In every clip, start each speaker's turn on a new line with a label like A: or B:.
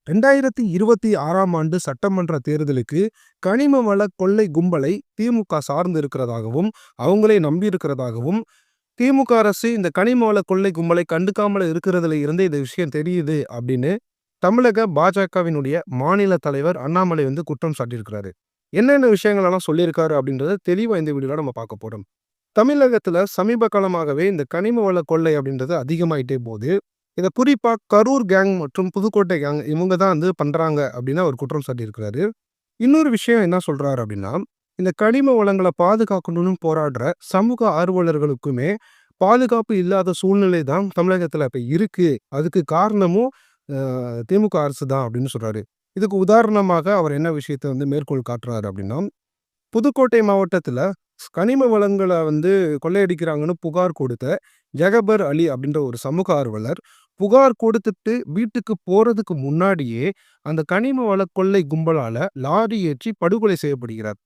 A: 2026ஆம் ஆண்டு சட்டமன்ற தேர்தலுக்கு கனிம வள கொள்ளை கும்பலை திமுக சார்ந்து இருக்கிறதாகவும், அவங்களே நம்பி இருக்கிறதாகவும், திமுக அரசு இந்த கனிம வள கொள்ளை கும்பலை கண்டுக்காமல இருக்கிறதுல இருந்தே இந்த விஷயம் தெரியுது அப்படின்னு தமிழக பாஜகவினுடைய மாநில தலைவர் அண்ணாமலை குற்றம் சாட்டியிருக்கிறாரு. என்னென்ன விஷயங்கள் எல்லாம் சொல்லியிருக்காரு அப்படின்றத தெளிவா இந்த வீடியோல நம்ம பார்க்க போறோம். தமிழகத்துல சமீப காலமாகவே இந்த கனிம வள கொள்ளை அப்படின்றது அதிகமாயிட்டே போகுது. இத குறிப்பா கரூர் கேங் மற்றும் புதுக்கோட்டை கேங் இவங்க தான் பண்றாங்க அப்படின்னு அவர் குற்றம் சாட்டியிருக்கிறாரு. இன்னொரு விஷயம் என்ன சொல்றாரு அப்படின்னா, இந்த கனிம வளங்கள பாதுகாக்கணும்னு போராடுற சமூக ஆர்வலர்களுக்குமே பாதுகாப்பு இல்லாத சூழ்நிலை தான் தமிழகத்துல இப்ப இருக்கு. அதுக்கு காரணமும் திமுக அரசு தான் அப்படின்னு சொல்றாரு. இதுக்கு உதாரணமாக அவர் என்ன விஷயத்த மேற்கோள் காட்டுறாரு அப்படின்னா, புதுக்கோட்டை மாவட்டத்துல கனிம வளங்கள கொள்ளையடிக்கிறாங்கன்னு புகார் கொடுத்த ஜெகபர் அலி அப்படின்ற ஒரு சமூக ஆர்வலர், புகார் கொடுத்துட்டு வீட்டுக்கு போறதுக்கு முன்னாடியே அந்த கனிம வள கொள்ளை கும்பலால லாரி ஏற்றி படுகொலை செய்யப்படுகிறார்.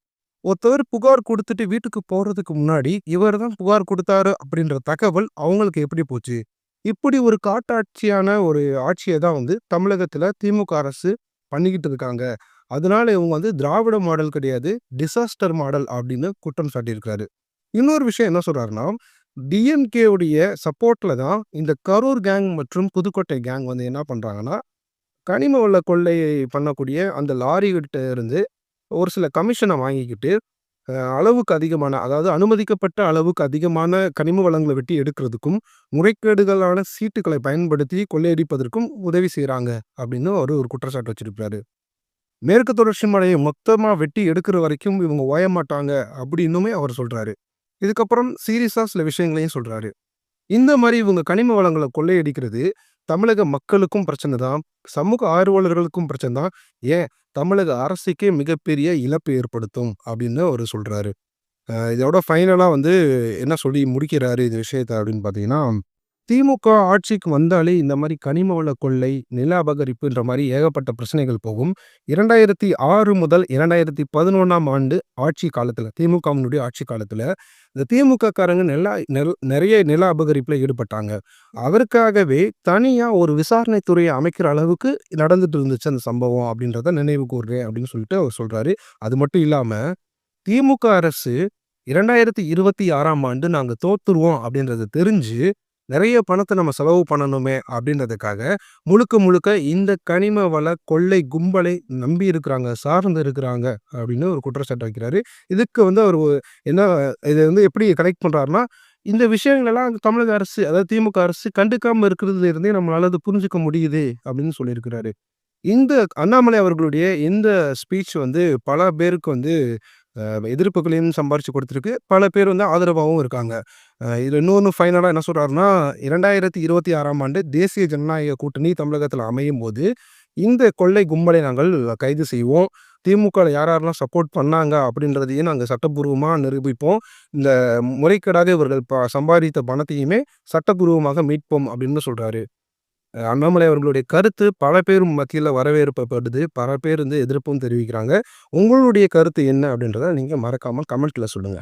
A: ஒருத்தவர் புகார் கொடுத்துட்டு வீட்டுக்கு போறதுக்கு முன்னாடி இவர் தான் புகார் கொடுத்தாரு அப்படின்ற தகவல் அவங்களுக்கு எப்படி போச்சு? இப்படி ஒரு காட்டாட்சியான ஒரு ஆட்சியை தான் தமிழகத்துல திமுக அரசு பண்ணிக்கிட்டு இருக்காங்க. அதனால இவங்க திராவிட மாடல் கிடையாது, டிசாஸ்டர் மாடல் அப்படின்னு குற்றம் சாட்டியிருக்கிறாரு. இன்னொரு விஷயம் என்ன சொல்றாருன்னா, டிஎம்கே உடைய சப்போர்ட்ல தான் இந்த கரூர் கேங் மற்றும் புதுக்கோட்டை கேங் என்ன பண்றாங்கன்னா, கனிம வள கொள்ளையை பண்ணக்கூடிய அந்த லாரிகிட்ட இருந்து ஒரு சில கமிஷனை வாங்கிக்கிட்டு அளவுக்கு அதிகமான, அதாவது அனுமதிக்கப்பட்ட அளவுக்கு அதிகமான கனிம வளங்களை வெட்டி எடுக்கிறதுக்கும், முறைகேடுகளான சீட்டுகளை பயன்படுத்தி கொள்ளையடிப்பதற்கும் உதவி செய்யறாங்க அப்படின்னு ஒரு குற்றச்சாட்டு வச்சிருக்காரு. மேற்கு தொடர்ச்சி மலையை மொத்தமா வெட்டி எடுக்கிற வரைக்கும் இவங்க ஓய மாட்டாங்க அப்படின்னுமே அவர் சொல்றாரு. இதுக்கப்புறம் சீரியஸா சில விஷயங்களையும் சொல்றாரு. இந்த மாதிரி இவங்க கனிம வளங்களை கொள்ளையடிக்கிறது தமிழக மக்களுக்கும் பிரச்சனை தான், சமூக ஆர்வலர்களுக்கும் பிரச்சனை தான், ஏன் தமிழக அரசுக்கே மிகப்பெரிய இழப்பு ஏற்படுத்தும் அப்படின்னு அவர் சொல்றாரு. இதோட ஃபைனலா என்ன சொல்லி முடிக்கிறாரு இந்த விஷயத்த அப்படின்னு பார்த்தீங்கன்னா, திமுக ஆட்சிக்கு வந்தாலே இந்த மாதிரி கனிம வள கொள்ளை, நில அபகரிப்புன்ற மாதிரி ஏகப்பட்ட பிரச்சனைகள் போகும். 2006 முதல் 2011ஆம் ஆண்டு ஆட்சி காலத்துல, திமுகவினுடைய ஆட்சி காலத்துல இந்த திமுக காரங்க நிறைய நில அபகரிப்புல ஈடுபட்டாங்க. அதற்காகவே தனியா ஒரு விசாரணை துறையை அமைக்கிற அளவுக்கு நடந்துட்டு இருந்துச்சு அந்த சம்பவம் அப்படின்றத நினைவு கூர்றேன் அப்படின்னு சொல்லிட்டு அவர் சொல்றாரு. அது மட்டும் இல்லாம திமுக அரசு 2026ஆம் ஆண்டு நாங்க தோத்துருவோம் அப்படின்றத தெரிஞ்சு நிறைய பணத்தை நம்ம செலவு பண்ணணுமே அப்படின்றதுக்காக முழுக்க முழுக்க இந்த கனிம வள கொள்ளை கும்பலை நம்பி இருக்கிறாங்க, சார்ந்து இருக்கிறாங்க அப்படின்னு ஒரு குற்றச்சாட்டு வைக்கிறாரு. இதுக்கு அவர் என்ன, இதை எப்படி கனெக்ட் பண்றாருன்னா, இந்த விஷயங்கள் எல்லாம் தமிழக அரசு, அதாவது திமுக அரசு கண்டுக்காம இருக்கிறதுல இருந்தே நம்மளால அது புரிஞ்சுக்க முடியுது அப்படின்னு சொல்லியிருக்கிறாரு. இந்த அண்ணாமலை அவர்களுடைய இந்த ஸ்பீச் பல பேருக்கு எதிர்ப்புகளையும் சம்பாரிச்சு கொடுத்துருக்கு. பல பேர் ஆதரவாகவும் இருக்காங்க. இது இன்னொன்று ஃபைனலாக என்ன சொல்றாருன்னா, 2026ஆம் ஆண்டு தேசிய ஜனநாயக கூட்டணி தமிழகத்தில் அமையும் போது இந்த கொள்ளை கும்பலை நாங்கள் கைது செய்வோம். திமுக யாரெல்லாம் சப்போர்ட் பண்ணாங்க அப்படின்றதையும் நாங்கள் சட்டப்பூர்வமாக நிரூபிப்போம். இந்த முறைகேடாக இவர்கள் சம்பாதித்த பணத்தையுமே சட்டப்பூர்வமாக மீட்போம் அப்படின்னு சொல்றாரு. அண்ணாமலை அவர்களுடைய கருத்து பல பேர் மத்தியில் வரவேற்பப்படுது, பல பேர் எதிர்ப்பும் தெரிவிக்கிறாங்க. உங்களுடைய கருத்து என்ன அப்படின்றத நீங்க மறக்காம கமெண்ட்ல சொல்லுங்க.